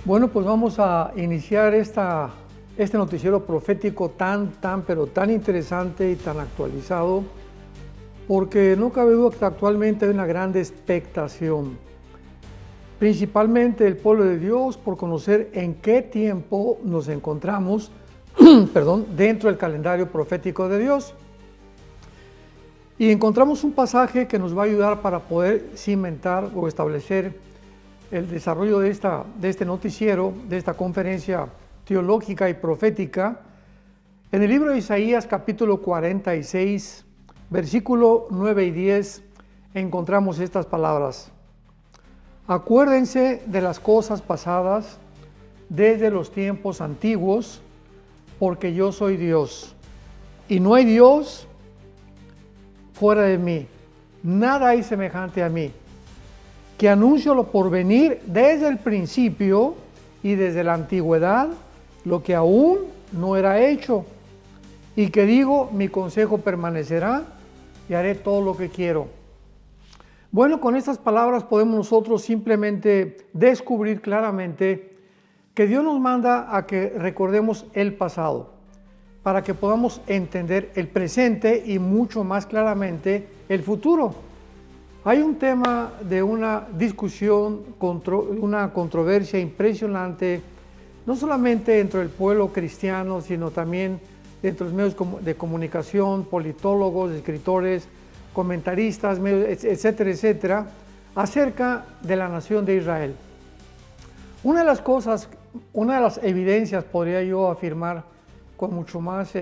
Bueno, pues vamos a iniciar este noticiero profético pero tan interesante y tan actualizado, porque no cabe duda que actualmente hay una gran expectación, principalmente el pueblo de Dios, por conocer en qué tiempo nos encontramos dentro del calendario profético de Dios. Y encontramos un pasaje que nos va a ayudar para poder cimentar o establecer el desarrollo de este noticiero, de esta conferencia teológica y profética. En el libro de Isaías, capítulo 46, versículo 9 y 10, encontramos estas palabras: Acuérdense de las cosas pasadas desde los tiempos antiguos, porque yo soy Dios, y no hay Dios fuera de mí, nada hay semejante a mí, que anuncio lo por venir desde el principio y desde la antigüedad, lo que aún no era hecho, y que digo, mi consejo permanecerá y haré todo lo que quiero. Bueno, con estas palabras podemos nosotros simplemente descubrir claramente que Dios nos manda a que recordemos el pasado, para que podamos entender el presente y mucho más claramente el futuro. Hay un tema de una discusión, una controversia impresionante, no solamente dentro del pueblo cristiano, sino también dentro de los medios de comunicación, politólogos, escritores, comentaristas, etcétera, etcétera, acerca de la nación de Israel. Una de las evidencias, podría yo afirmar con mucho más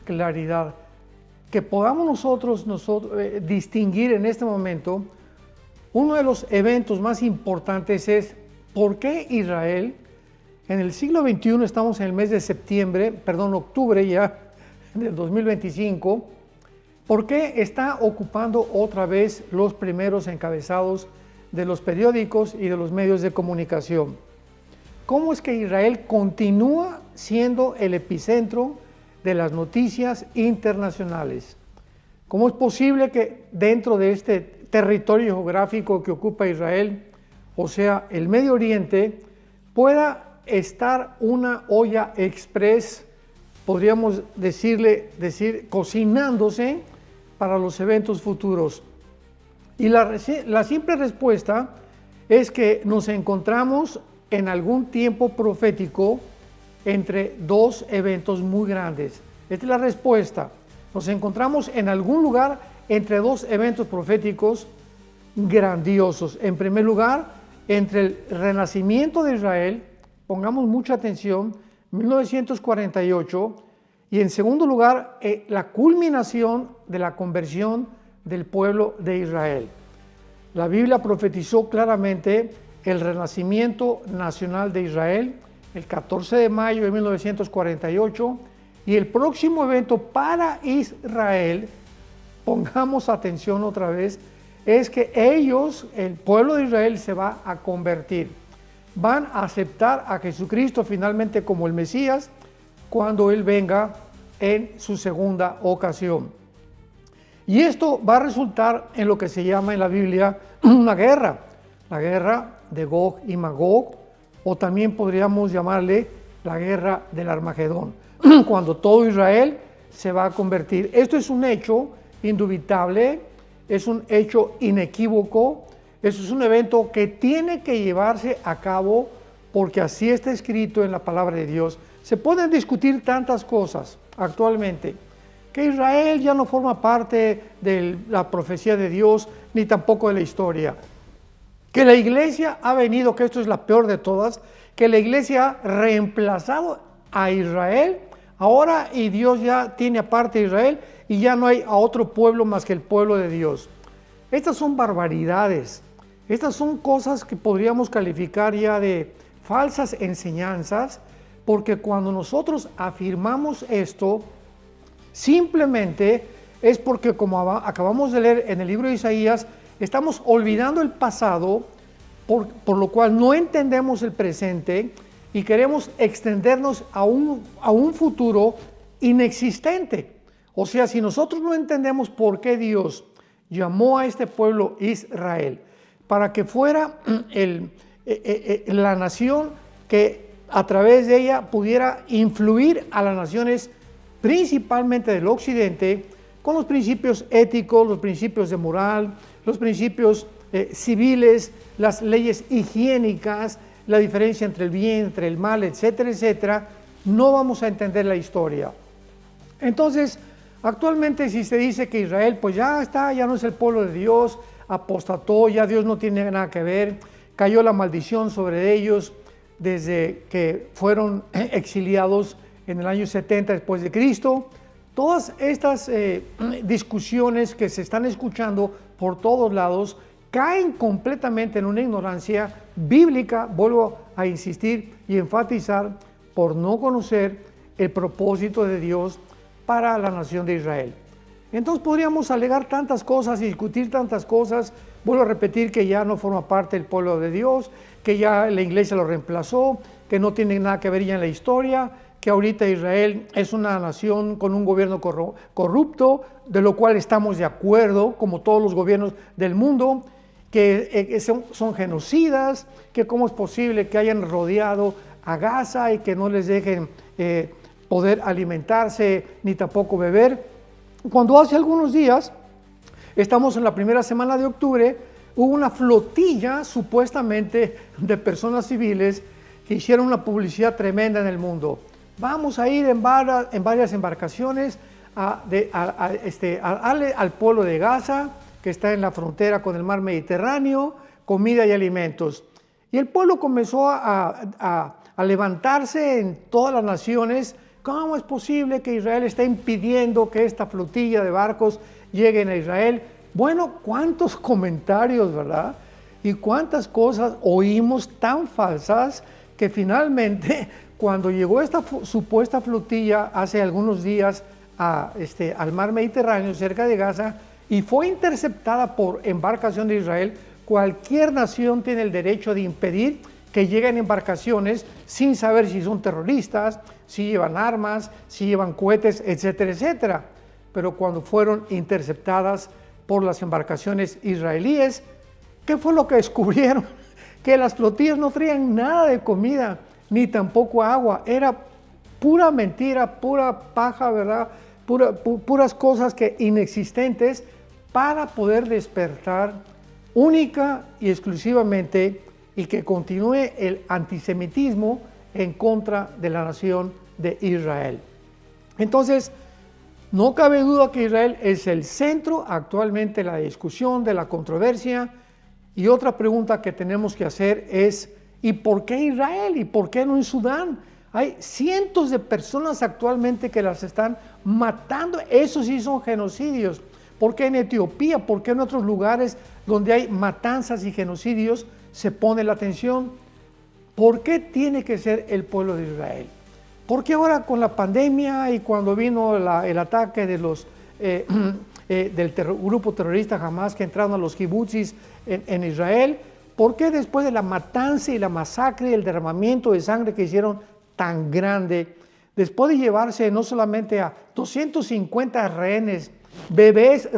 claridad, que podamos nosotros distinguir en este momento, uno de los eventos más importantes es por qué Israel, en el siglo XXI, estamos en el mes de octubre ya del 2025, por qué está ocupando otra vez los primeros encabezados de los periódicos y de los medios de comunicación. ¿Cómo es que Israel continúa siendo el epicentro de las noticias internacionales? ¿Cómo es posible que dentro de este territorio geográfico que ocupa Israel, o sea, el Medio Oriente, pueda estar una olla express, podríamos decir, cocinándose para los eventos futuros? Y la simple respuesta es que nos encontramos en algún tiempo profético entre dos eventos muy grandes. Esta es la respuesta. Nos encontramos en algún lugar entre dos eventos proféticos grandiosos. En primer lugar, entre el renacimiento de Israel, pongamos mucha atención, 1948, y en segundo lugar, la culminación de la conversión del pueblo de Israel. La Biblia profetizó claramente el renacimiento nacional de Israel el 14 de mayo de 1948, y el próximo evento para Israel, pongamos atención otra vez, es que el pueblo de Israel, se va a convertir. Van a aceptar a Jesucristo finalmente como el Mesías cuando Él venga en su segunda ocasión. Y esto va a resultar en lo que se llama en la Biblia una guerra, la guerra de Gog y Magog, o también podríamos llamarle la guerra del Armagedón, cuando todo Israel se va a convertir. Esto es un hecho indubitable, es un hecho inequívoco, eso es un evento que tiene que llevarse a cabo porque así está escrito en la palabra de Dios. Se pueden discutir tantas cosas actualmente, que Israel ya no forma parte de la profecía de Dios, ni tampoco de la historia. Que la iglesia ha venido, que esto es la peor de todas, que la iglesia ha reemplazado a Israel ahora, y Dios ya tiene aparte a Israel y ya no hay a otro pueblo más que el pueblo de Dios. Estas son barbaridades, estas son cosas que podríamos calificar ya de falsas enseñanzas, porque cuando nosotros afirmamos esto, simplemente es porque, como acabamos de leer en el libro de Isaías, estamos olvidando el pasado, por lo cual no entendemos el presente y queremos extendernos a un futuro inexistente. O sea, si nosotros no entendemos por qué Dios llamó a este pueblo Israel para que fuera la nación que a través de ella pudiera influir a las naciones, principalmente del occidente, con los principios éticos, los principios de moral, los principios civiles, las leyes higiénicas, la diferencia entre el bien, entre el mal, etcétera, etcétera. No vamos a entender la historia. Entonces, actualmente si se dice que Israel pues ya está, ya no es el pueblo de Dios, apostató, ya Dios no tiene nada que ver, cayó la maldición sobre ellos desde que fueron exiliados en el año 70 después de Cristo. Todas estas discusiones que se están escuchando por todos lados caen completamente en una ignorancia bíblica, vuelvo a insistir y enfatizar, por no conocer el propósito de Dios para la nación de Israel. Entonces podríamos alegar tantas cosas y discutir tantas cosas. Vuelvo a repetir que ya no forma parte del pueblo de Dios, que ya la iglesia lo reemplazó, que no tiene nada que ver ya en la historia, que ahorita Israel es una nación con un gobierno corrupto, de lo cual estamos de acuerdo, como todos los gobiernos del mundo, que son genocidas, que cómo es posible que hayan rodeado a Gaza y que no les dejen poder alimentarse ni tampoco beber. Cuando hace algunos días, estamos en la primera semana de octubre, hubo una flotilla supuestamente de personas civiles que hicieron una publicidad tremenda en el mundo. Vamos a ir en varias embarcaciones al pueblo de Gaza, que está en la frontera con el mar Mediterráneo, comida y alimentos. Y el pueblo comenzó a levantarse en todas las naciones. ¿Cómo es posible que Israel esté impidiendo que esta flotilla de barcos lleguen a Israel? Bueno, cuántos comentarios, ¿verdad? Y cuántas cosas oímos tan falsas que finalmente, cuando llegó esta supuesta flotilla hace algunos días al mar Mediterráneo, cerca de Gaza, y fue interceptada por embarcación de Israel, cualquier nación tiene el derecho de impedir que lleguen embarcaciones sin saber si son terroristas, si llevan armas, si llevan cohetes, etcétera, etcétera. Pero cuando fueron interceptadas por las embarcaciones israelíes, ¿qué fue lo que descubrieron? Que las flotillas no traían nada de comida, ni tampoco agua. Era pura mentira, pura paja, ¿verdad? Puras cosas inexistentes para poder despertar única y exclusivamente y que continúe el antisemitismo en contra de la nación de Israel. Entonces, no cabe duda que Israel es el centro actualmente de la discusión, de la controversia. Y otra pregunta que tenemos que hacer es, ¿y por qué Israel? ¿Y por qué no en Sudán? Hay cientos de personas actualmente que las están matando. Esos sí son genocidios. ¿Por qué en Etiopía? ¿Por qué en otros lugares donde hay matanzas y genocidios se pone la atención? ¿Por qué tiene que ser el pueblo de Israel? Porque ahora con la pandemia y cuando vino el ataque de del grupo terrorista Hamas que entraron a los kibutzis en Israel, ¿por qué después de la matanza y la masacre y el derramamiento de sangre que hicieron tan grande, después de llevarse no solamente a 250 rehenes bebés,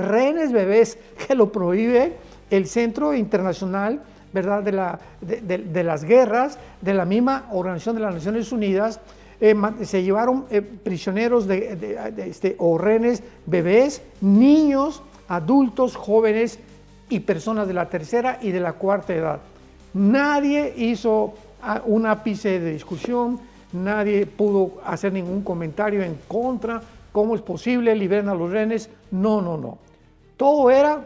que lo prohíbe el Centro Internacional, ¿verdad?, de las guerras, de la misma Organización de las Naciones Unidas, se llevaron prisioneros o rehenes, bebés, niños, adultos, jóvenes y personas de la tercera y de la cuarta edad. Nadie hizo un ápice de discusión, nadie pudo hacer ningún comentario en contra. ¿Cómo es posible? Liberen a los rehenes. No. Todo era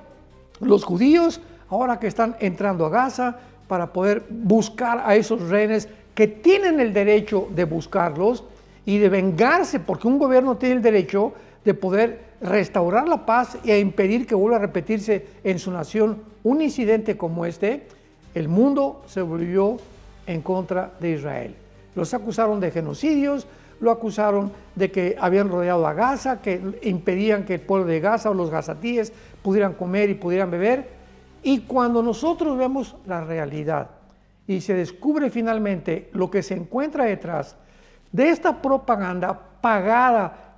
los judíos, ahora que están entrando a Gaza, para poder buscar a esos rehenes que tienen el derecho de buscarlos y de vengarse, porque un gobierno tiene el derecho de poder restaurar la paz e impedir que vuelva a repetirse en su nación un incidente como este. El mundo se volvió en contra de Israel. Los acusaron de genocidios, lo acusaron de que habían rodeado a Gaza, que impedían que el pueblo de Gaza o los gazatíes pudieran comer y pudieran beber. Y cuando nosotros vemos la realidad y se descubre finalmente lo que se encuentra detrás de esta propaganda pagada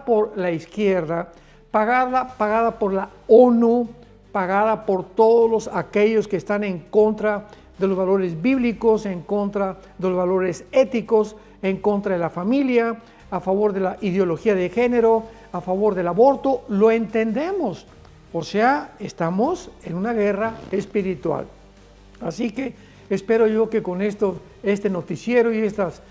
por la izquierda, pagada por la ONU, pagada por todos aquellos que están en contra de los valores bíblicos, en contra de los valores éticos, en contra de la familia, a favor de la ideología de género, a favor del aborto. Lo entendemos. O sea, estamos en una guerra espiritual. Así que espero yo que con este noticiero y estas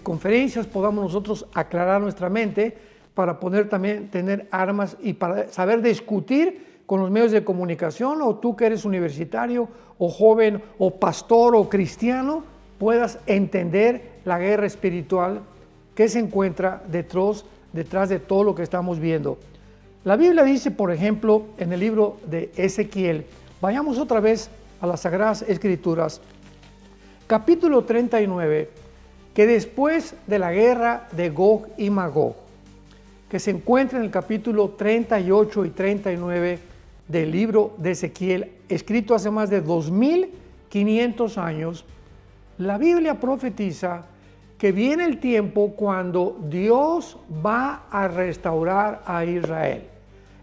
conferencias podamos nosotros aclarar nuestra mente para poder también tener armas y para saber discutir con los medios de comunicación, o tú que eres universitario o joven o pastor o cristiano, puedas entender la guerra espiritual que se encuentra detrás de todo lo que estamos viendo. La Biblia dice, por ejemplo, en el libro de Ezequiel, vayamos otra vez a las Sagradas Escrituras, capítulo 39, que después de la guerra de Gog y Magog, que se encuentra en el capítulo 38 y 39 del libro de Ezequiel, escrito hace más de 2500 años, la Biblia profetiza que viene el tiempo cuando Dios va a restaurar a Israel.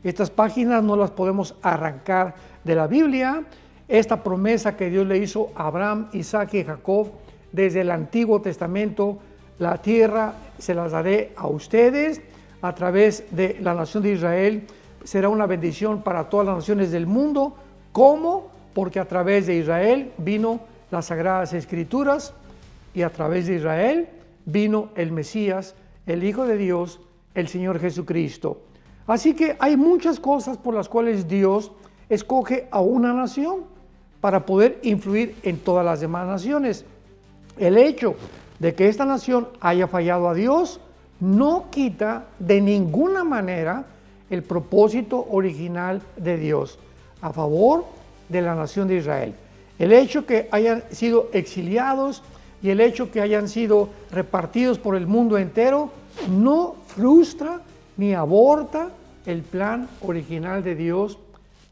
Estas páginas no las podemos arrancar de la Biblia. Esta promesa que Dios le hizo a Abraham, Isaac y Jacob desde el Antiguo Testamento, la tierra se las daré a ustedes a través de la nación de Israel, será una bendición para todas las naciones del mundo. ¿Cómo? Porque a través de Israel vino las Sagradas Escrituras y a través de Israel vino el Mesías, el Hijo de Dios, el Señor Jesucristo. Así que hay muchas cosas por las cuales Dios escoge a una nación para poder influir en todas las demás naciones. El hecho de que esta nación haya fallado a Dios no quita de ninguna manera el propósito original de Dios a favor de la nación de Israel. El hecho que hayan sido exiliados y el hecho que hayan sido repartidos por el mundo entero no frustra ni aborta el plan original de Dios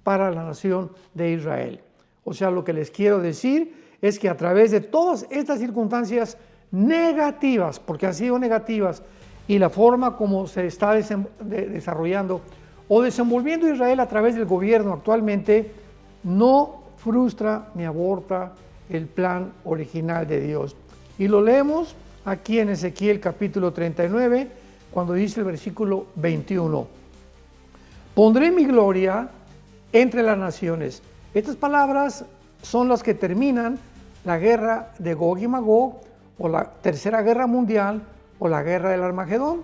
para la nación de Israel. O sea, lo que les quiero decir es que a través de todas estas circunstancias negativas, porque han sido negativas, y la forma como se está desarrollando o desenvolviendo Israel a través del gobierno actualmente, no frustra ni aborta el plan original de Dios. Y lo leemos aquí en Ezequiel capítulo 39, cuando dice el versículo 21. Pondré mi gloria entre las naciones. Estas palabras son las que terminan la guerra de Gog y Magog, o la Tercera Guerra Mundial, o la guerra del Armagedón.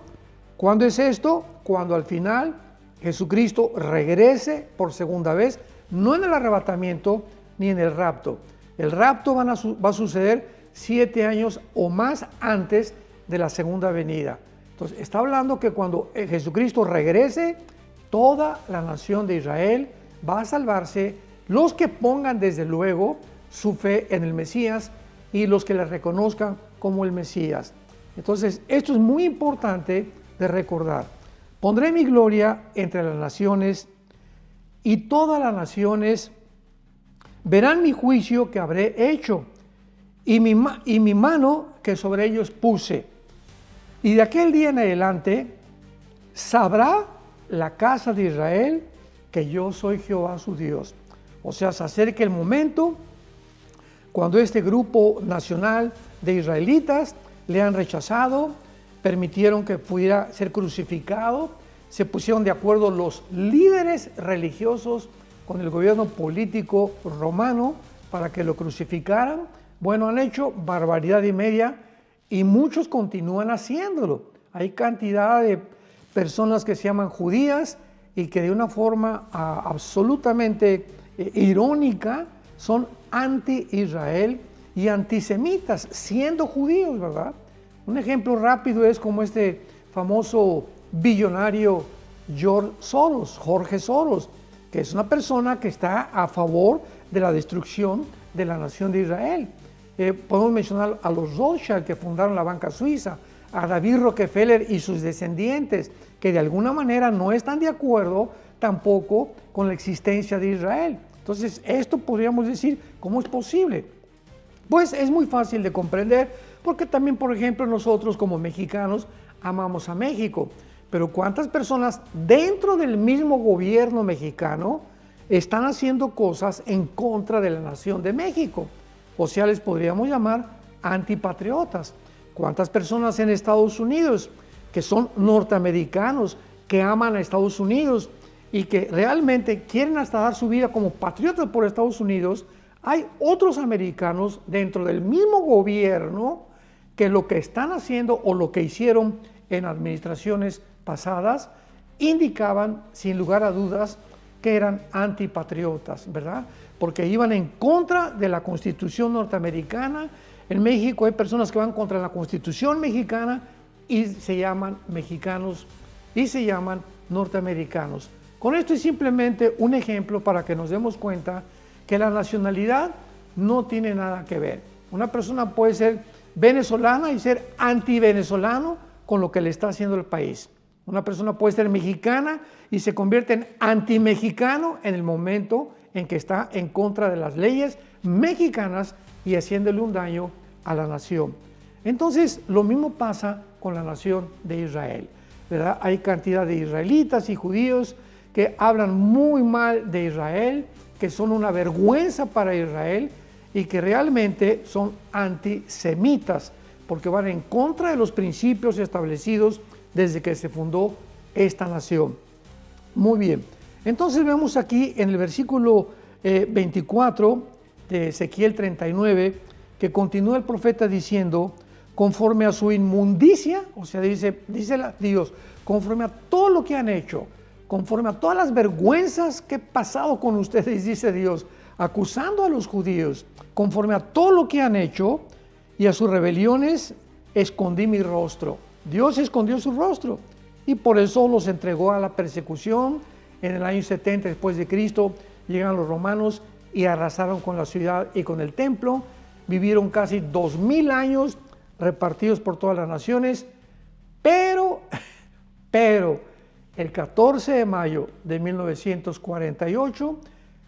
¿Cuándo es esto? Cuando al final Jesucristo regrese por segunda vez, no en el arrebatamiento ni en el rapto. El rapto va a suceder 7 años o más antes de la segunda venida. Entonces está hablando que cuando Jesucristo regrese, toda la nación de Israel va a salvarse, los que pongan desde luego su fe en el Mesías y los que le reconozcan como el Mesías. Entonces, esto es muy importante de recordar. Pondré mi gloria entre las naciones y todas las naciones verán mi juicio que habré hecho y mi mano que sobre ellos puse. Y de aquel día en adelante sabrá la casa de Israel que yo soy Jehová su Dios. O sea, se acerca el momento cuando este grupo nacional de israelitas le han rechazado, permitieron que pudiera ser crucificado, se pusieron de acuerdo los líderes religiosos con el gobierno político romano para que lo crucificaran. Bueno, han hecho barbaridad y media y muchos continúan haciéndolo. Hay cantidad de personas que se llaman judías y que de una forma absolutamente irónica son anti-Israel y antisemitas, siendo judíos, ¿verdad? Un ejemplo rápido es como este famoso billonario Jorge Soros, que es una persona que está a favor de la destrucción de la nación de Israel. Podemos mencionar a los Rothschild, que fundaron la banca suiza, a David Rockefeller y sus descendientes, que de alguna manera no están de acuerdo tampoco con la existencia de Israel. Entonces, esto podríamos decir, ¿cómo es posible? Pues es muy fácil de comprender, porque también, por ejemplo, nosotros como mexicanos amamos a México, pero ¿cuántas personas dentro del mismo gobierno mexicano están haciendo cosas en contra de la nación de México? o sea, les podríamos llamar antipatriotas. ¿Cuántas personas en Estados Unidos que son norteamericanos, que aman a Estados Unidos y que realmente quieren hasta dar su vida como patriotas por Estados Unidos? Hay otros americanos dentro del mismo gobierno que lo que están haciendo o lo que hicieron en administraciones pasadas indicaban sin lugar a dudas que eran antipatriotas, ¿verdad? Porque iban en contra de la Constitución norteamericana. En México hay personas que van contra la Constitución mexicana y se llaman mexicanos y se llaman norteamericanos. Con esto es simplemente un ejemplo para que nos demos cuenta que la nacionalidad no tiene nada que ver. Una persona puede ser venezolana y ser anti-venezolano con lo que le está haciendo el país. Una persona puede ser mexicana y se convierte en anti-mexicano en el momento en que está en contra de las leyes mexicanas y haciéndole un daño a la nación. Entonces, lo mismo pasa con la nación de Israel, ¿verdad? Hay cantidad de israelitas y judíos que hablan muy mal de Israel, que son una vergüenza para Israel y que realmente son antisemitas, porque van en contra de los principios establecidos desde que se fundó esta nación. Muy bien, entonces vemos aquí en el versículo 24 de Ezequiel 39, que continúa el profeta diciendo, conforme a su inmundicia, o sea, dice Dios, conforme a todo lo que han hecho, conforme a todas las vergüenzas que he pasado con ustedes, dice Dios, acusando a los judíos, conforme a todo lo que han hecho y a sus rebeliones, escondí mi rostro. Dios escondió su rostro y por eso los entregó a la persecución. En el año 70 después de Cristo llegan los romanos y arrasaron con la ciudad y con el templo. Vivieron casi 2000 años repartidos por todas las naciones, pero el 14 de mayo de 1948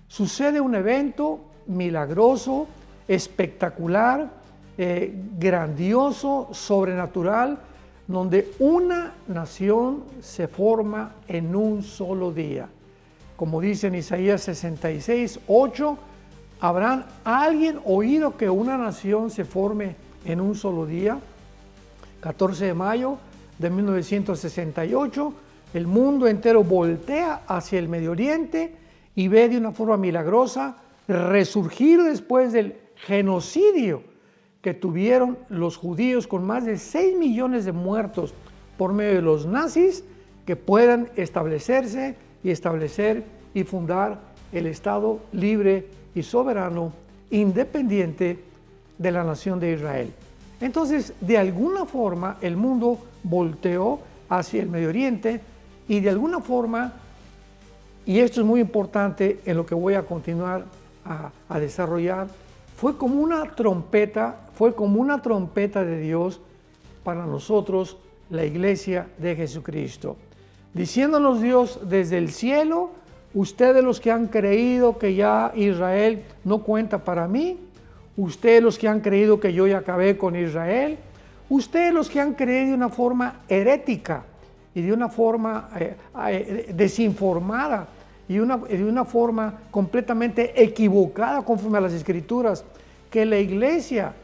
sucede un evento milagroso, espectacular, grandioso, sobrenatural, donde una nación se forma en un solo día. Como dice en Isaías 66, 8, ¿habrán alguien oído que una nación se forme en un solo día? 14 de mayo de 1968, el mundo entero voltea hacia el Medio Oriente y ve de una forma milagrosa resurgir después del genocidio que tuvieron los judíos con más de 6 millones de muertos por medio de los nazis, que puedan establecerse y establecer y fundar el Estado libre y soberano, independiente de la nación de Israel. Entonces, de alguna forma, el mundo volteó hacia el Medio Oriente y de alguna forma, y esto es muy importante en lo que voy a continuar a desarrollar, fue como una trompeta de Dios para nosotros, la iglesia de Jesucristo. Diciéndonos Dios desde el cielo, ustedes los que han creído que ya Israel no cuenta para mí, ustedes los que han creído que yo ya acabé con Israel, ustedes los que han creído de una forma herética y de una forma desinformada y de una forma completamente equivocada conforme a las Escrituras, que la iglesia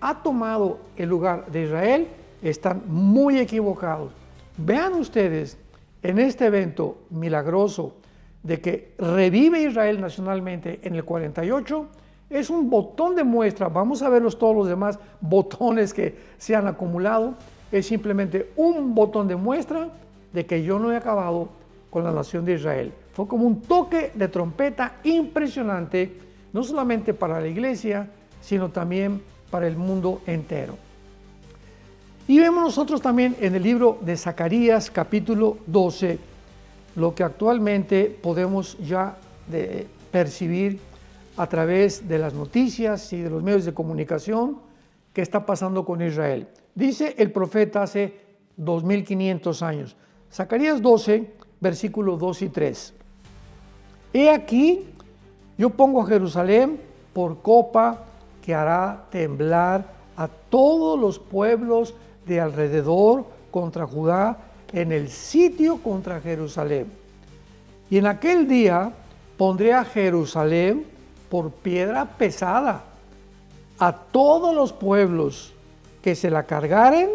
ha tomado el lugar de Israel, están muy equivocados. Vean ustedes en este evento milagroso de que revive Israel nacionalmente en el 48, es un botón de muestra. Vamos a verlos todos los demás botones que se han acumulado. Es simplemente un botón de muestra de que yo no he acabado con la nación de Israel. Fue como un toque de trompeta impresionante, no solamente para la iglesia, sino también para el mundo entero. Y vemos nosotros también en el libro de Zacarías, capítulo 12, lo que actualmente podemos ya percibir a través de las noticias y de los medios de comunicación que está pasando con Israel. Dice el profeta hace 2500 años, Zacarías 12, versículos 2 y 3. He aquí, yo pongo a Jerusalén por copa que hará temblar a todos los pueblos de alrededor contra Judá en el sitio contra Jerusalén. Y en aquel día pondré a Jerusalén por piedra pesada, a todos los pueblos que se la cargaren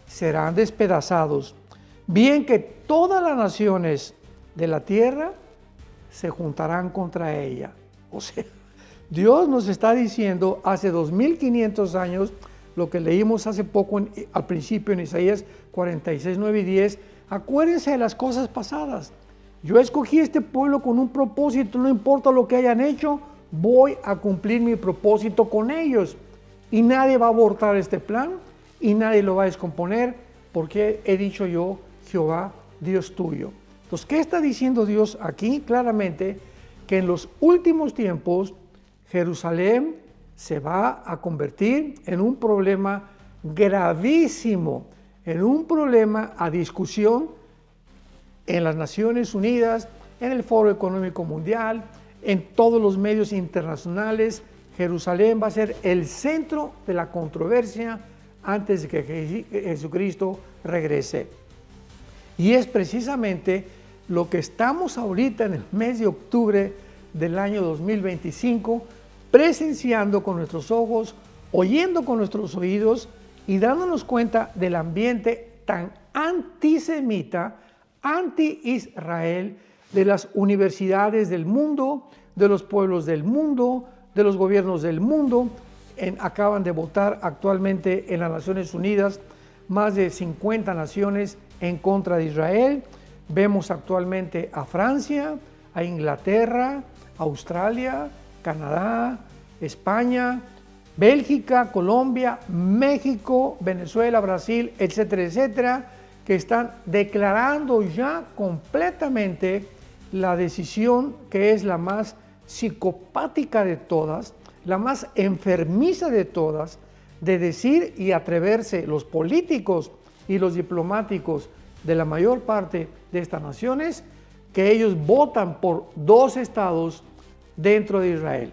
serán despedazados, bien que todas las naciones de la tierra se juntarán contra ella. O sea, Dios nos está diciendo hace 2500 años, lo que leímos hace poco al principio en Isaías 46, 9 y 10, acuérdense de las cosas pasadas. Yo escogí este pueblo con un propósito, no importa lo que hayan hecho, voy a cumplir mi propósito con ellos. Y nadie va a abortar este plan y nadie lo va a descomponer, porque he dicho yo, Jehová, Dios tuyo. Entonces, ¿qué está diciendo Dios aquí? Claramente que en los últimos tiempos Jerusalén se va a convertir en un problema gravísimo, en un problema a discusión en las Naciones Unidas, en el Foro Económico Mundial, en todos los medios internacionales. Jerusalén va a ser el centro de la controversia antes de que Jesucristo regrese. Y es precisamente lo que estamos ahorita en el mes de octubre del año 2025, presenciando con nuestros ojos, oyendo con nuestros oídos y dándonos cuenta del ambiente tan antisemita, anti-Israel, de las universidades del mundo, de los pueblos del mundo, de los gobiernos del mundo. Acaban de votar actualmente en las Naciones Unidas más de 50 naciones en contra de Israel. Vemos actualmente a Francia, a Inglaterra, Australia, Canadá, España, Bélgica, Colombia, México, Venezuela, Brasil, etcétera, etcétera, que están declarando ya completamente la decisión que es la más psicopática de todas, la más enfermiza de todas, de decir y atreverse los políticos y los diplomáticos de la mayor parte de estas naciones, que ellos votan por 2 estados dentro de Israel,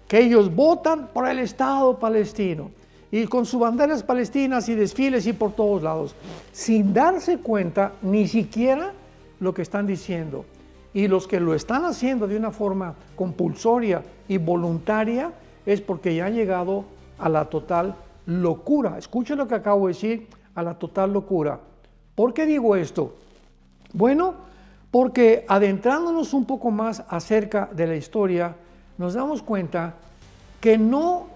que ellos votan por el Estado palestino, y con sus banderas palestinas y desfiles y por todos lados, sin darse cuenta ni siquiera lo que están diciendo. Y los que lo están haciendo de una forma compulsoria y voluntaria es porque ya han llegado a la total locura. Escuchen lo que acabo de decir, a la total locura. ¿Por qué digo esto? Bueno, porque adentrándonos un poco más acerca de la historia, nos damos cuenta que no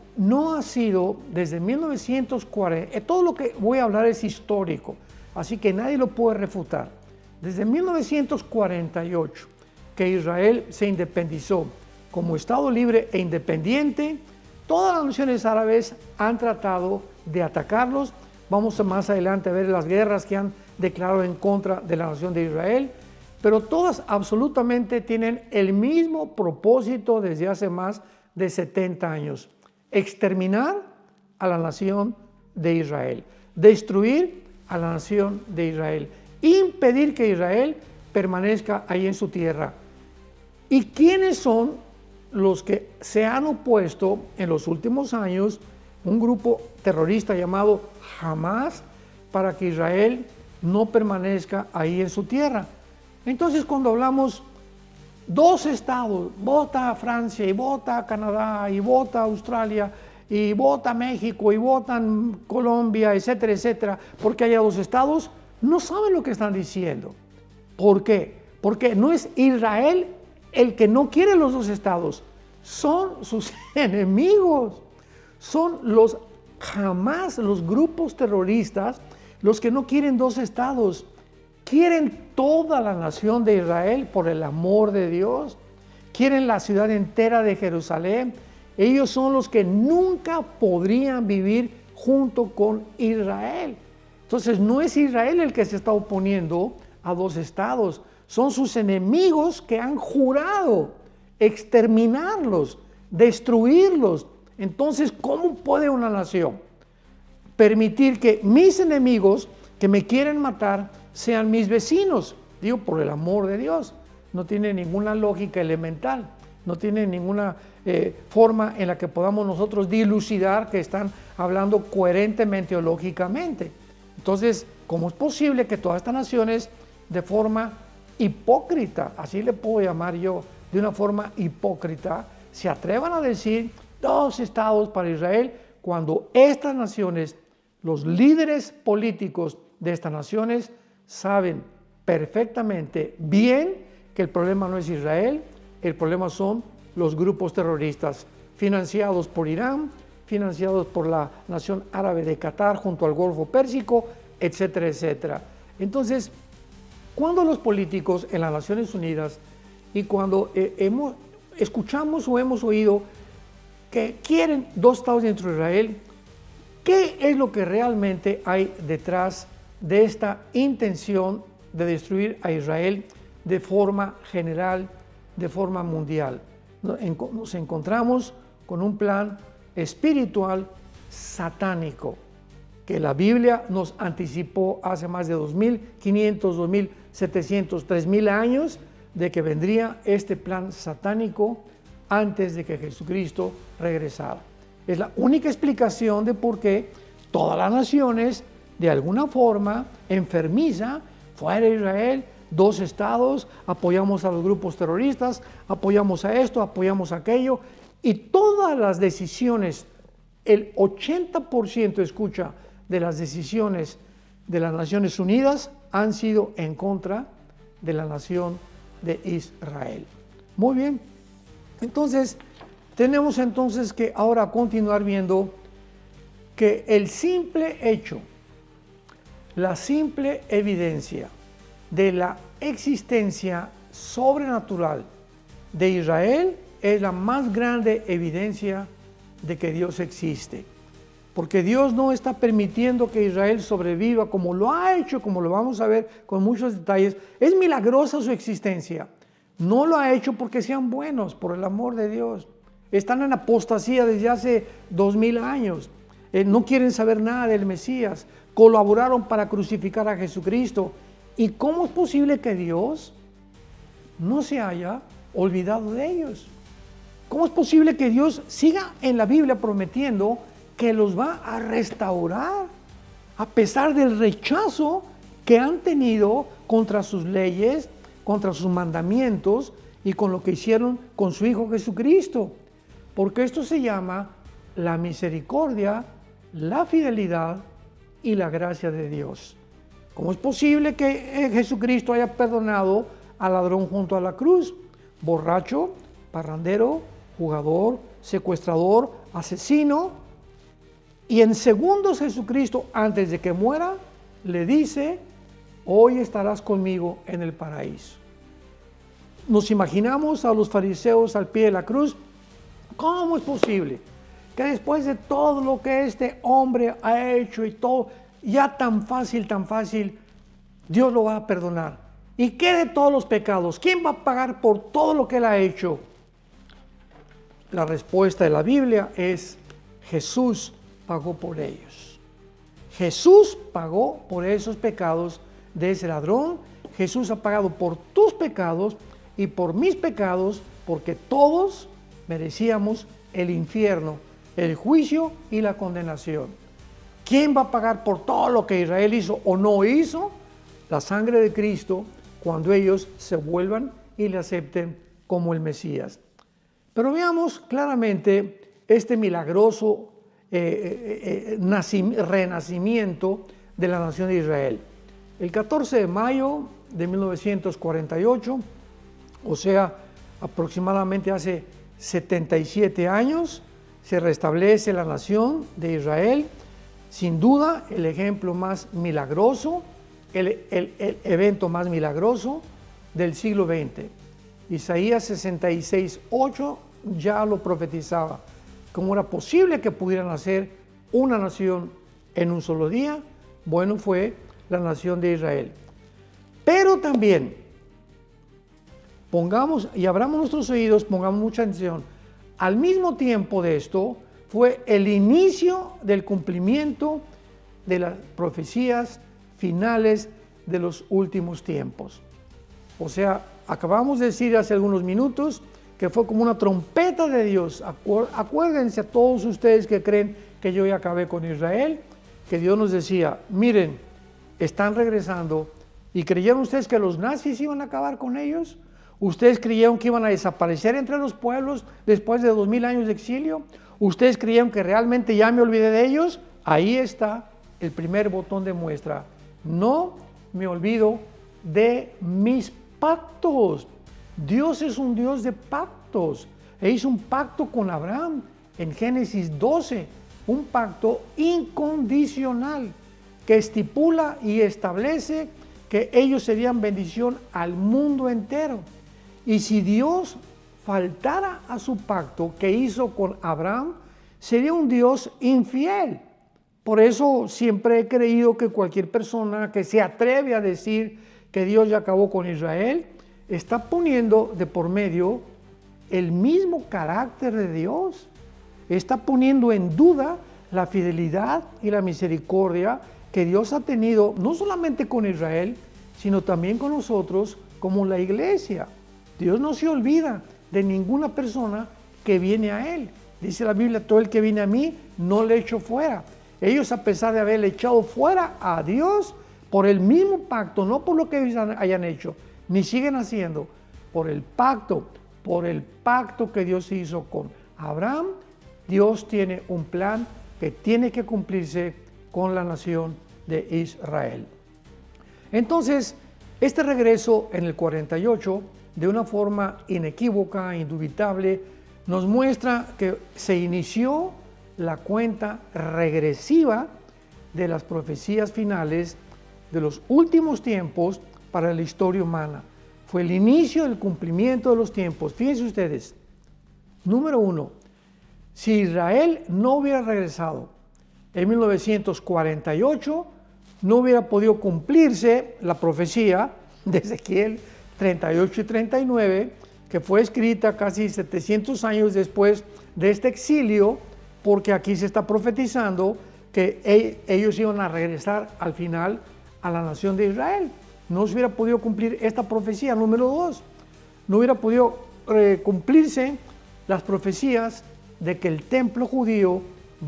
ha sido desde 1940, todo lo que voy a hablar es histórico, así que nadie lo puede refutar. Desde 1948, que Israel se independizó como Estado libre e independiente, todas las naciones árabes han tratado de atacarlos. Vamos más adelante a ver las guerras que han declarado en contra de la nación de Israel, pero todas absolutamente tienen el mismo propósito desde hace más de 70 años. Exterminar a la nación de Israel, destruir a la nación de Israel, impedir que Israel permanezca ahí en su tierra. ¿Y quiénes son los que se han opuesto en los últimos años? Un grupo terrorista llamado Hamas, para que Israel no permanezca ahí en su tierra. Entonces, cuando hablamos 2 estados, vota Francia y vota Canadá y vota Australia y vota México y votan Colombia, etcétera, etcétera, porque haya 2 estados, no saben lo que están diciendo. ¿Por qué? Porque no es Israel el que no quiere los 2 estados, son sus enemigos, son los Hamas, los grupos terroristas, los que no quieren 2 estados. Quieren toda la nación de Israel por el amor de Dios. Quieren la ciudad entera de Jerusalén. Ellos son los que nunca podrían vivir junto con Israel. Entonces no es Israel el que se está oponiendo a 2 estados. Son sus enemigos que han jurado exterminarlos, destruirlos. Entonces, ¿cómo puede una nación permitir que mis enemigos que me quieren matar sean mis vecinos? Digo, por el amor de Dios. No tiene ninguna lógica elemental, no tiene ninguna forma en la que podamos nosotros dilucidar que están hablando coherentemente o lógicamente. Entonces, ¿cómo es posible que todas estas naciones, de forma hipócrita, así le puedo llamar yo, de una forma hipócrita, se atrevan a decir 2 estados para Israel, cuando estas naciones, los líderes políticos de estas naciones, saben perfectamente bien que el problema no es Israel, el problema son los grupos terroristas financiados por Irán, financiados por la nación árabe de Qatar junto al Golfo Pérsico, etcétera, etcétera. Entonces, cuando los políticos en las Naciones Unidas y cuando escuchamos o hemos oído que quieren dos estados dentro de Israel, ¿qué es lo que realmente hay detrás de esta intención de destruir a Israel de forma general, de forma mundial? Nos encontramos con un plan espiritual satánico que la Biblia nos anticipó hace más de 2500, 2700, 3000 años de que vendría este plan satánico antes de que Jesucristo regresara. Es la única explicación de por qué todas las naciones, de alguna forma enfermiza, fuera de Israel, dos estados, apoyamos a los grupos terroristas, apoyamos a esto, apoyamos a aquello, y todas las decisiones, el 80% escucha de las decisiones de las Naciones Unidas han sido en contra de la nación de Israel. Muy bien, entonces tenemos que ahora continuar viendo que el simple hecho, la simple evidencia de la existencia sobrenatural de Israel es la más grande evidencia de que Dios existe. Porque Dios no está permitiendo que Israel sobreviva como lo ha hecho, como lo vamos a ver con muchos detalles. Es milagrosa su existencia. No lo ha hecho porque sean buenos, por el amor de Dios. Están en apostasía desde hace 2000 años. No quieren saber nada del Mesías. Colaboraron para crucificar a Jesucristo. ¿Y cómo es posible que Dios no se haya olvidado de ellos? ¿Cómo es posible que Dios siga en la Biblia prometiendo que los va a restaurar a pesar del rechazo que han tenido contra sus leyes, contra sus mandamientos y con lo que hicieron con su Hijo Jesucristo? Porque esto se llama la misericordia, la fidelidad y la gracia de Dios. ¿Cómo es posible que Jesucristo haya perdonado al ladrón junto a la cruz? Borracho, parrandero, jugador, secuestrador, asesino. Y en segundos Jesucristo, antes de que muera, le dice: hoy estarás conmigo en el paraíso. Nos imaginamos a los fariseos al pie de la cruz. ¿Cómo es posible que después de todo lo que este hombre ha hecho y todo, ya tan fácil, Dios lo va a perdonar? ¿Y qué de todos los pecados? ¿Quién va a pagar por todo lo que él ha hecho? La respuesta de la Biblia es: Jesús pagó por ellos. Jesús pagó por esos pecados de ese ladrón. Jesús ha pagado por tus pecados y por mis pecados, porque todos merecíamos el infierno, el juicio y la condenación. ¿Quién va a pagar por todo lo que Israel hizo o no hizo? La sangre de Cristo, cuando ellos se vuelvan y le acepten como el Mesías. Pero veamos claramente este milagroso renacimiento de la nación de Israel. El 14 de mayo de 1948, o sea, aproximadamente hace 77 años, se restablece la nación de Israel. Sin duda, el ejemplo más milagroso, el evento más milagroso del siglo XX. Isaías 66:8 ya lo profetizaba. ¿Cómo era posible que pudieran nacer una nación en un solo día? Bueno, fue la nación de Israel. Pero también, pongamos y abramos nuestros oídos, pongamos mucha atención. Al mismo tiempo de esto, fue el inicio del cumplimiento de las profecías finales de los últimos tiempos. O sea, acabamos de decir hace algunos minutos que fue como una trompeta de Dios. Acuérdense a todos ustedes que creen que yo ya acabé con Israel, que Dios nos decía: miren, están regresando. ¿Y creyeron ustedes que los nazis iban a acabar con ellos? ¿Ustedes creyeron que iban a desaparecer entre los pueblos después de 2000 años de exilio? ¿Ustedes creyeron que realmente ya me olvidé de ellos? Ahí está el primer botón de muestra. No me olvido de mis pactos. Dios es un Dios de pactos. E hizo un pacto con Abraham en Génesis 12, un pacto incondicional que estipula y establece que ellos serían bendición al mundo entero. Y si Dios faltara a su pacto que hizo con Abraham, sería un Dios infiel. Por eso siempre he creído que cualquier persona que se atreve a decir que Dios ya acabó con Israel, está poniendo de por medio el mismo carácter de Dios. Está poniendo en duda la fidelidad y la misericordia que Dios ha tenido, no solamente con Israel, sino también con nosotros como la iglesia. Dios no se olvida de ninguna persona que viene a Él. Dice la Biblia, todo el que viene a mí, no le echo fuera. Ellos, a pesar de haberle echado fuera a Dios, por el mismo pacto, no por lo que ellos hayan hecho, ni siguen haciendo, por el pacto que Dios hizo con Abraham, Dios tiene un plan que tiene que cumplirse con la nación de Israel. Entonces, este regreso en el 48, de una forma inequívoca, indubitable, nos muestra que se inició la cuenta regresiva de las profecías finales de los últimos tiempos para la historia humana. Fue el inicio del cumplimiento de los tiempos. Fíjense ustedes, número 1, si Israel no hubiera regresado en 1948, no hubiera podido cumplirse la profecía de Ezequiel 38 y 39, que fue escrita casi 700 años después de este exilio, porque aquí se está profetizando que ellos iban a regresar al final a la nación de Israel. No se hubiera podido cumplir esta profecía. Número 2, no hubiera podido cumplirse las profecías de que el templo judío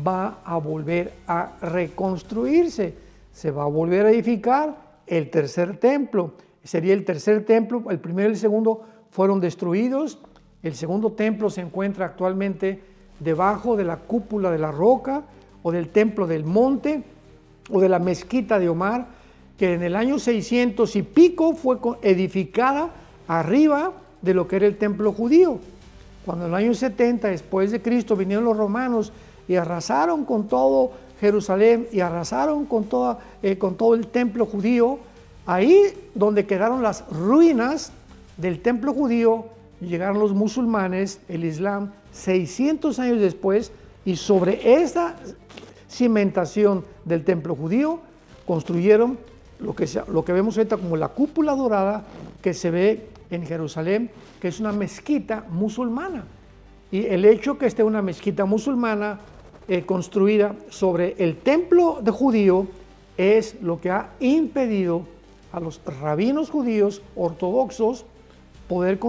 va a volver a reconstruirse. Se va a volver a edificar el tercer templo. Sería el tercer templo. El primero y el segundo fueron destruidos. El segundo templo se encuentra actualmente debajo de la cúpula de la roca, o del templo del monte, o de la mezquita de Omar, que en el año 600 y pico fue edificada arriba de lo que era el templo judío. Cuando en el año 70 después de Cristo vinieron los romanos y arrasaron con todo Jerusalén y arrasaron con todo el templo judío, ahí donde quedaron las ruinas del templo judío, llegaron los musulmanes, el Islam, 600 años después, y sobre esa cimentación del templo judío construyeron lo que vemos ahorita como la cúpula dorada que se ve en Jerusalén, que es una mezquita musulmana. Y el hecho que esté una mezquita musulmana construida sobre el templo de judío es lo que ha impedido a los rabinos judíos ortodoxos poder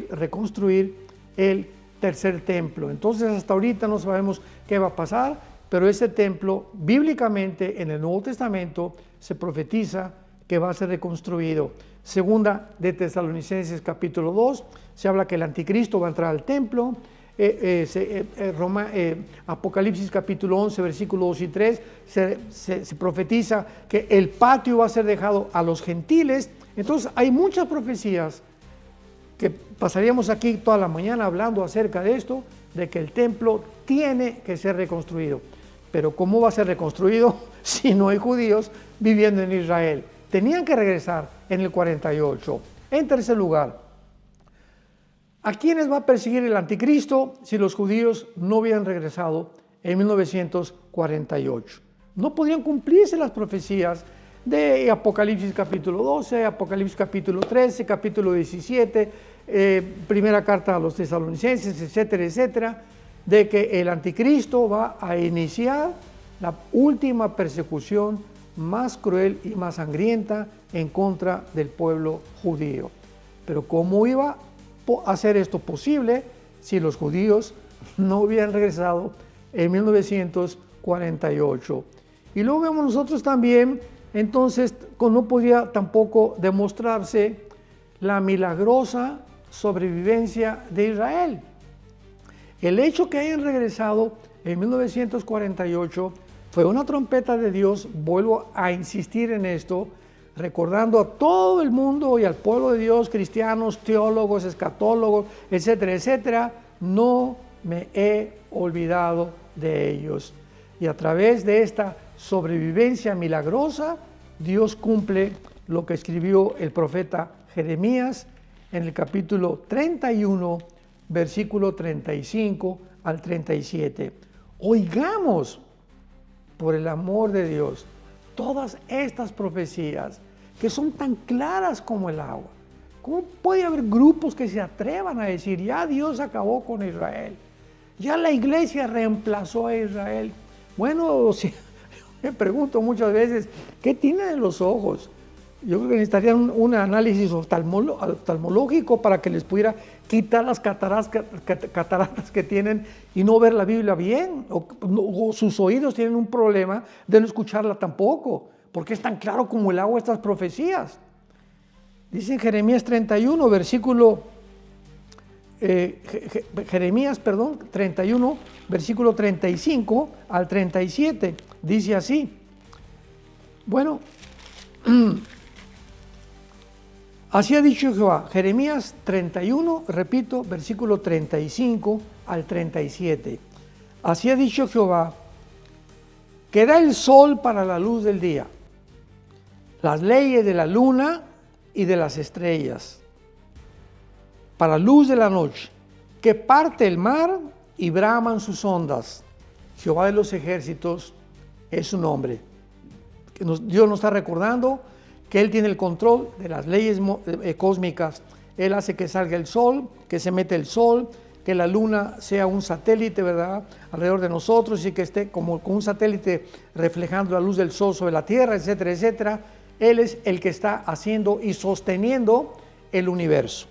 reconstruir el tercer templo. Entonces hasta ahorita no sabemos qué va a pasar, pero ese templo bíblicamente en el Nuevo Testamento se profetiza que va a ser reconstruido. Segunda de Tesalonicenses capítulo 2, se habla que el anticristo va a entrar al templo. Apocalipsis capítulo 11, versículos 2 y 3, se profetiza que el patio va a ser dejado a los gentiles. Entonces hay muchas profecías que pasaríamos aquí toda la mañana hablando acerca de esto, de que el templo tiene que ser reconstruido. Pero ¿cómo va a ser reconstruido si no hay judíos viviendo en Israel? Tenían que regresar en el 48. En tercer lugar, ¿a quiénes va a perseguir el anticristo si los judíos no hubieran regresado en 1948? No podían cumplirse las profecías de Apocalipsis capítulo 12, Apocalipsis capítulo 13, capítulo 17, primera carta a los tesalonicenses, etcétera, etcétera, de que el anticristo va a iniciar la última persecución más cruel y más sangrienta en contra del pueblo judío. Pero ¿cómo iba a hacer esto posible si los judíos no hubieran regresado en 1948? Y luego vemos nosotros también, entonces, no podía tampoco demostrarse la milagrosa sobrevivencia de Israel. El hecho que hayan regresado en 1948 fue una trompeta de Dios. Vuelvo a insistir en esto, recordando a todo el mundo y al pueblo de Dios, cristianos, teólogos, escatólogos, etcétera, etcétera, no me he olvidado de ellos. Y a través de esta sobrevivencia milagrosa, Dios cumple lo que escribió el profeta Jeremías en el capítulo 31, versículo 35 al 37. Oigamos, por el amor de Dios, todas estas profecías que son tan claras como el agua. ¿Cómo puede haber grupos que se atrevan a decir, ya Dios acabó con Israel? Ya la iglesia reemplazó a Israel. Bueno, me pregunto muchas veces, ¿qué tienen en los ojos? Yo creo que necesitarían un análisis oftalmológico para que les pudiera quitar las cataratas que tienen y no ver la Biblia bien. O sus oídos tienen un problema de no escucharla tampoco, porque es tan claro como el agua estas profecías. Dice en Jeremías 31, Jeremías 31, versículo 35 al 37, dice así. Bueno, así ha dicho Jehová. Jeremías 31, repito, versículo 35 al 37. Así ha dicho Jehová, que da el sol para la luz del día, las leyes de la luna y de las estrellas, para luz de la noche, que parte el mar y braman sus ondas. Jehová de los ejércitos es su nombre. Dios nos está recordando que Él tiene el control de las leyes cósmicas. Él hace que salga el sol, que se mete el sol, que la luna sea un satélite, ¿verdad?, alrededor de nosotros y que esté como un satélite reflejando la luz del sol sobre la tierra, etcétera, etcétera. Él es el que está haciendo y sosteniendo el universo.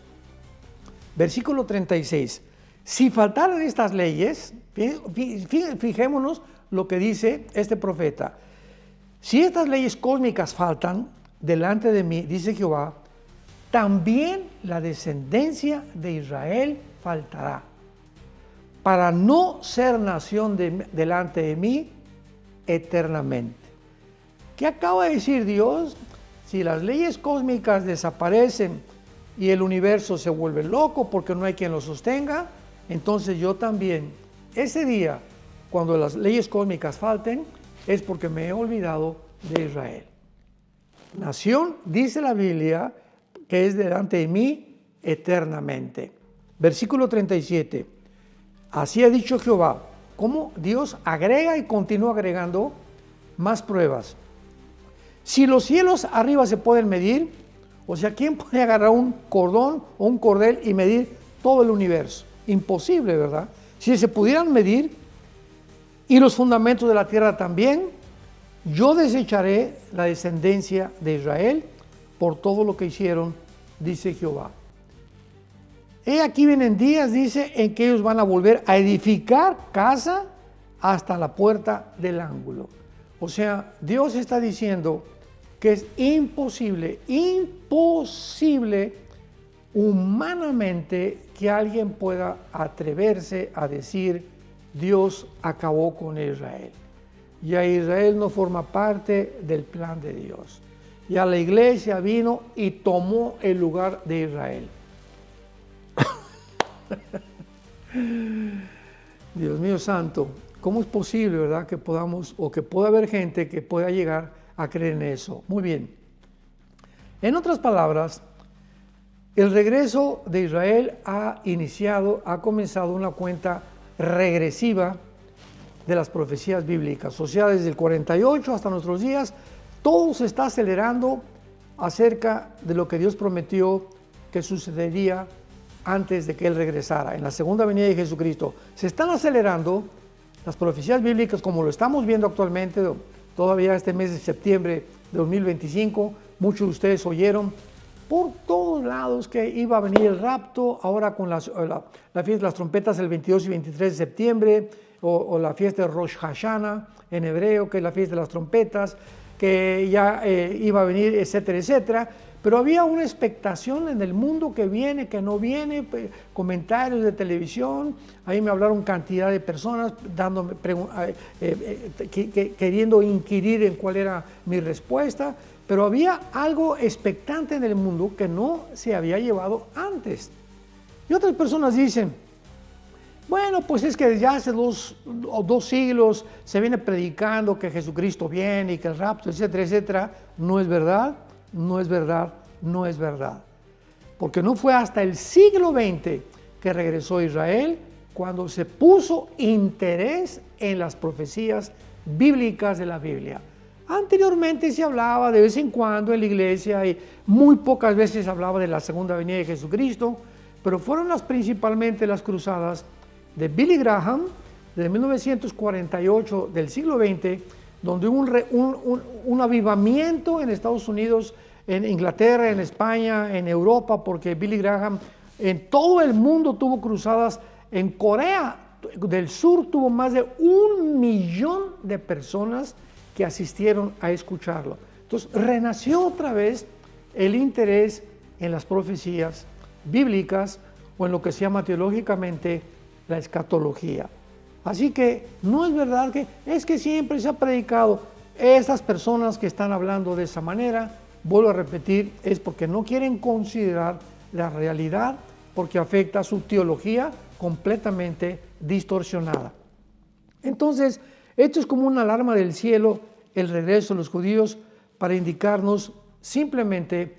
Versículo 36. Si faltaran estas leyes, fijémonos lo que dice este profeta. Si estas leyes cósmicas faltan delante de mí, dice Jehová, también la descendencia de Israel faltará, para no ser nación delante de mí eternamente. ¿Qué acaba de decir Dios? Si las leyes cósmicas desaparecen y el universo se vuelve loco porque no hay quien lo sostenga, entonces yo también, ese día, cuando las leyes cósmicas falten, es porque me he olvidado de Israel. Nación, dice la Biblia, que es delante de mí eternamente. Versículo 37. Así ha dicho Jehová. ¿Cómo Dios agrega y continúa agregando más pruebas? Si los cielos arriba se pueden medir, o sea, ¿quién puede agarrar un cordón o un cordel y medir todo el universo? Imposible, ¿verdad? Si se pudieran medir, y los fundamentos de la tierra también, yo desecharé la descendencia de Israel por todo lo que hicieron, dice Jehová. He aquí vienen días, dice, en que ellos van a volver a edificar casa hasta la puerta del ángulo. O sea, Dios está diciendo que es imposible humanamente que alguien pueda atreverse a decir Dios acabó con Israel. Ya Israel no forma parte del plan de Dios. Ya la iglesia vino y tomó el lugar de Israel. Dios mío santo, ¿cómo es posible, verdad, que podamos, o que pueda haber gente que pueda llegar a creer en eso? Muy bien. En otras palabras, el regreso de Israel ha comenzado una cuenta regresiva de las profecías bíblicas. O sea, desde el 48 hasta nuestros días, todo se está acelerando acerca de lo que Dios prometió que sucedería antes de que Él regresara, en la segunda venida de Jesucristo. Se están acelerando las profecías bíblicas como lo estamos viendo actualmente, todavía este mes de septiembre de 2025, muchos de ustedes oyeron por todos lados que iba a venir el rapto, ahora con la fiesta de las trompetas el 22 y 23 de septiembre, o la fiesta de Rosh Hashanah en hebreo, que es la fiesta de las trompetas, que ya iba a venir, etcétera, etcétera. pero había una expectación en el mundo que viene, que no viene, comentarios de televisión. Ahí me hablaron cantidad de personas dándome, queriendo inquirir en cuál era mi respuesta, pero había algo expectante en el mundo que no se había llevado antes. Y otras personas dicen, bueno, pues es que desde hace dos siglos se viene predicando que Jesucristo viene y que el rapto, etcétera, etcétera. No es verdad, no es verdad, no es verdad. Porque no fue hasta el siglo XX que regresó a Israel cuando se puso interés en las profecías bíblicas de la Biblia. Anteriormente se hablaba de vez en cuando en la iglesia y muy pocas veces se hablaba de la segunda venida de Jesucristo, pero fueron principalmente las cruzadas de Billy Graham, de 1948 del siglo XX, donde hubo un avivamiento en Estados Unidos, en Inglaterra, en España, en Europa, porque Billy Graham en todo el mundo tuvo cruzadas. En Corea del Sur tuvo más de 1 millón de personas que asistieron a escucharlo. Entonces renació otra vez el interés en las profecías bíblicas o en lo que se llama teológicamente la escatología. Así que no es verdad que es que siempre se ha predicado. Esas personas que están hablando de esa manera, vuelvo a repetir, es porque no quieren considerar la realidad, porque afecta a su teología completamente distorsionada. Entonces, esto es como una alarma del cielo, el regreso de los judíos, para indicarnos simplemente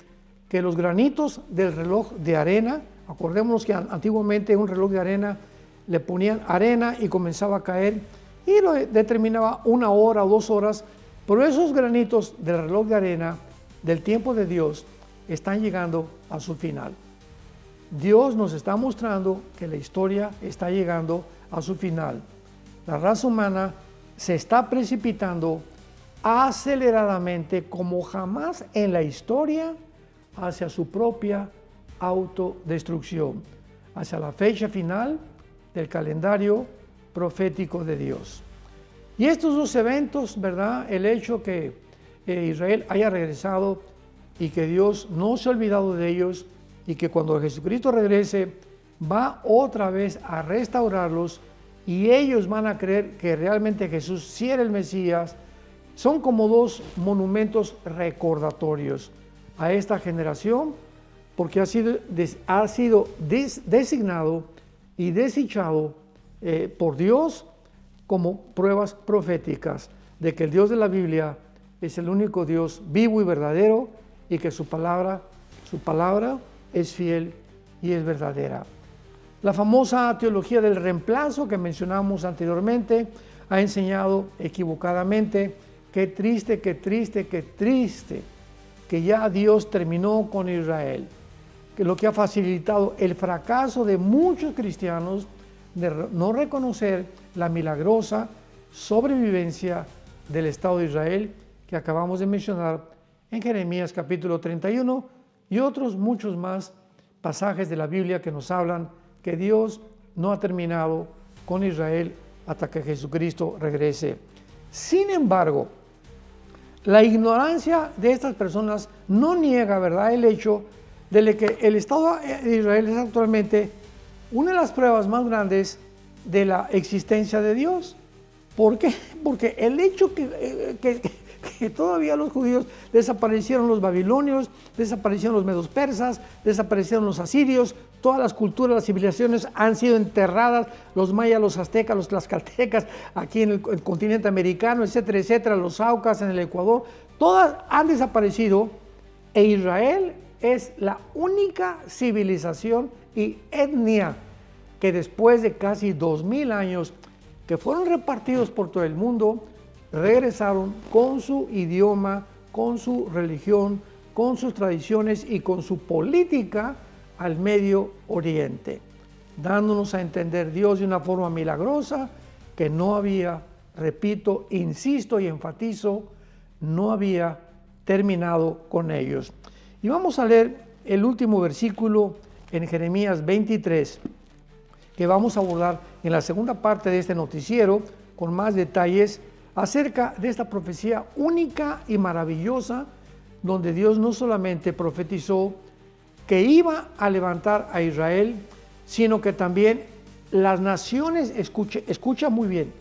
que los granitos del reloj de arena, acordémonos que antiguamente un reloj de arena le ponían arena y comenzaba a caer y lo determinaba 1 hora o 2 horas, pero esos granitos del reloj de arena del tiempo de Dios están llegando a su final. Dios nos está mostrando que la historia está llegando a su final. La raza humana se está precipitando aceleradamente como jamás en la historia hacia su propia autodestrucción, hacia la fecha final del calendario profético de Dios. Y estos dos eventos, ¿verdad? El hecho que Israel haya regresado y que Dios no se ha olvidado de ellos y que cuando Jesucristo regrese va otra vez a restaurarlos y ellos van a creer que realmente Jesús sí era el Mesías, son como dos monumentos recordatorios a esta generación, porque ha sido designado y desechado por Dios como pruebas proféticas de que el Dios de la Biblia es el único Dios vivo y verdadero y que su palabra es fiel y es verdadera. La famosa teología del reemplazo que mencionamos anteriormente ha enseñado equivocadamente qué triste que ya Dios terminó con Israel, que lo que ha facilitado el fracaso de muchos cristianos de no reconocer la milagrosa sobrevivencia del Estado de Israel que acabamos de mencionar en Jeremías capítulo 31 y otros muchos más pasajes de la Biblia que nos hablan que Dios no ha terminado con Israel hasta que Jesucristo regrese. Sin embargo, la ignorancia de estas personas no niega, ¿verdad?, el hecho de que el Estado de Israel es actualmente una de las pruebas más grandes de la existencia de Dios. ¿Por qué? Porque el hecho que todavía los judíos desaparecieron los babilonios, desaparecieron los medos persas, desaparecieron los asirios, todas las culturas, las civilizaciones han sido enterradas, los mayas, los aztecas, los tlaxcaltecas, aquí en el continente americano, etcétera, etcétera, los aucas en el Ecuador, todas han desaparecido e Israel es la única civilización y etnia que después de casi 2000 años que fueron repartidos por todo el mundo, regresaron con su idioma, con su religión, con sus tradiciones y con su política al Medio Oriente, dándonos a entender Dios de una forma milagrosa que no había, repito, insisto y enfatizo, no había terminado con ellos. Y vamos a leer el último versículo en Jeremías 23, que vamos a abordar en la segunda parte de este noticiero con más detalles acerca de esta profecía única y maravillosa donde Dios no solamente profetizó que iba a levantar a Israel, sino que también las naciones, escucha muy bien,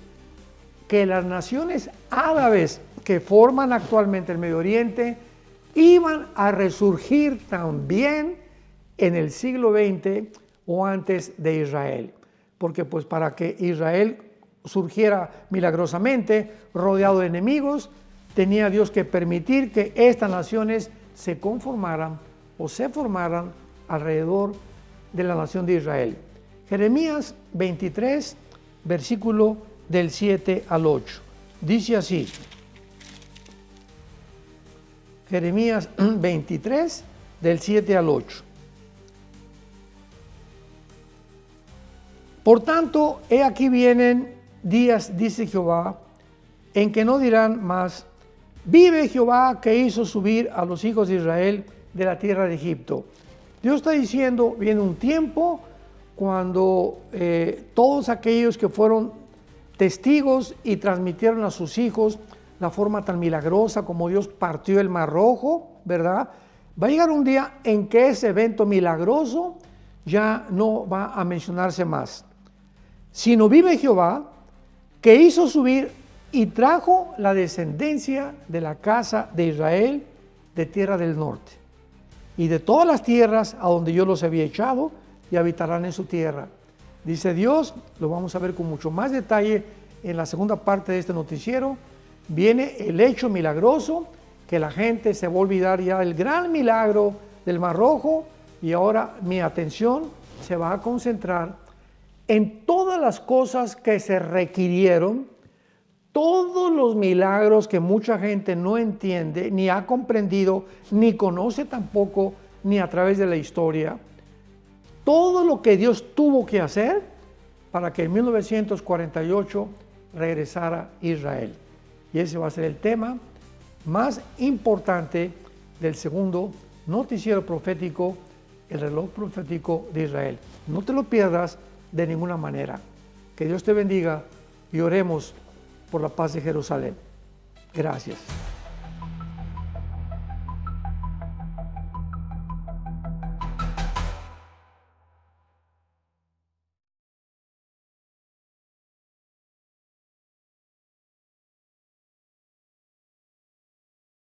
que las naciones árabes que forman actualmente el Medio Oriente iban a resurgir también en el siglo XX o antes de Israel. Porque pues para que Israel surgiera milagrosamente, rodeado de enemigos, tenía Dios que permitir que estas naciones se conformaran o se formaran alrededor de la nación de Israel. Jeremías 23, versículo del 7 al 8. Dice así, Jeremías 23, del 7 al 8. Por tanto, he aquí vienen días, dice Jehová, en que no dirán más, vive Jehová que hizo subir a los hijos de Israel de la tierra de Egipto. Dios está diciendo, viene un tiempo cuando todos aquellos que fueron testigos y transmitieron a sus hijos la forma tan milagrosa como Dios partió el Mar Rojo, ¿verdad? Va a llegar un día en que ese evento milagroso ya no va a mencionarse más. Sino vive Jehová, que hizo subir y trajo la descendencia de la casa de Israel de tierra del norte, y de todas las tierras a donde yo los había echado, y habitarán en su tierra. Dice Dios, lo vamos a ver con mucho más detalle en la segunda parte de este noticiero. Viene el hecho milagroso, que la gente se va a olvidar ya del gran milagro del Mar Rojo, y ahora mi atención se va a concentrar en todas las cosas que se requirieron, todos los milagros que mucha gente no entiende, ni ha comprendido, ni conoce tampoco, ni a través de la historia. Todo lo que Dios tuvo que hacer para que en 1948 regresara Israel. Y ese va a ser el tema más importante del segundo noticiero profético, el reloj profético de Israel. No te lo pierdas de ninguna manera. Que Dios te bendiga y oremos por la paz de Jerusalén. Gracias.